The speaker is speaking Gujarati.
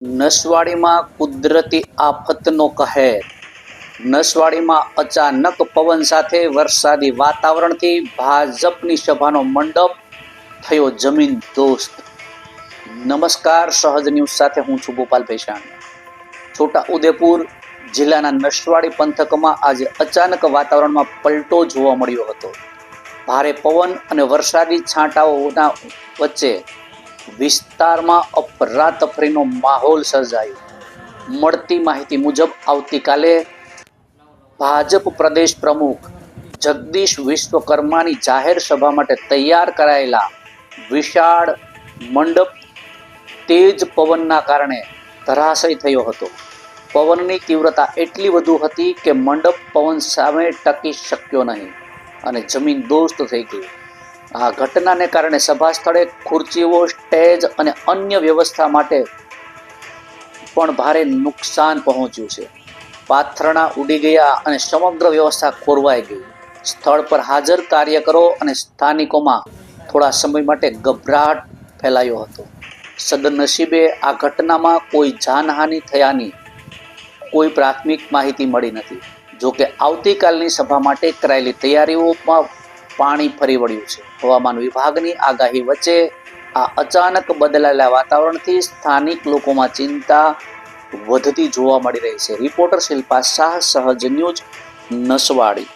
નસવાડીમાં કુદરતી આફતનો કહેર. નસવાડીમાં અચાનક પવન સાથે વરસાદી વાતાવરણથી ભાજપની સભાનો મંડપ થયો જમીન દોસ્ત. નમસ્કાર, સહજ ન્યૂઝ સાથે હું છું ગોપાલ ભેસાણીયા. છોટા ઉદેપુર જિલ્લાના નસવાડી પંથકમાં આજે અચાનક વાતાવરણમાં પલટો જોવા મળ્યો હતો. ભારે પવન અને વરસાદી છાંટાઓના વચ્ચે વિસ્તારમાં અફરાતફરીનો માહોલ સર્જાયો. મળતી માહિતી મુજબ આવતીકાલે ભાજપ પ્રદેશ પ્રમુખ જગદીશ વિશ્વકર્માની જાહેર સભા માટે તૈયાર કરાયેલા વિશાળ મંડપ તેજ પવનના કારણે ધરાશયી થયો હતો. પવનની તીવ્રતા એટલી વધુ હતી કે મંડપ પવન સામે ટકી શક્યો નહીં અને જમીન દોસ્ત થઈ ગઈ. આ ઘટનાને કારણે સભા સ્થળે ખુરચીઓ, સ્ટેજ અને અન્ય વ્યવસ્થા માટે પણ ભારે નુકસાન પહોંચ્યું છે. પાથરણા ઉડી ગયા અને સમગ્ર વ્યવસ્થા ખોરવાઈ ગઈ. સ્થળ પર હાજર કાર્યકરો અને સ્થાનિકોમાં થોડા સમય માટે ગભરાટ ફેલાયો હતો. સદનસીબે આ ઘટનામાં કોઈ જાનહાનિ થયાની કોઈ પ્રાથમિક માહિતી મળી નથી. જોકે આવતીકાલની સભા માટે કરાયેલી તૈયારીઓમાં પાણી ફરી વળ્યું છે. હવામાન વિભાગની આગાહી વચ્ચે આ અચાનક બદલાયેલા વાતાવરણથી સ્થાનિક લોકોમાં ચિંતા વધતી જોવા મળી રહી છે. રિપોર્ટર શિલ્પા શાહ, સહજ ન્યૂઝ, નસવાડી.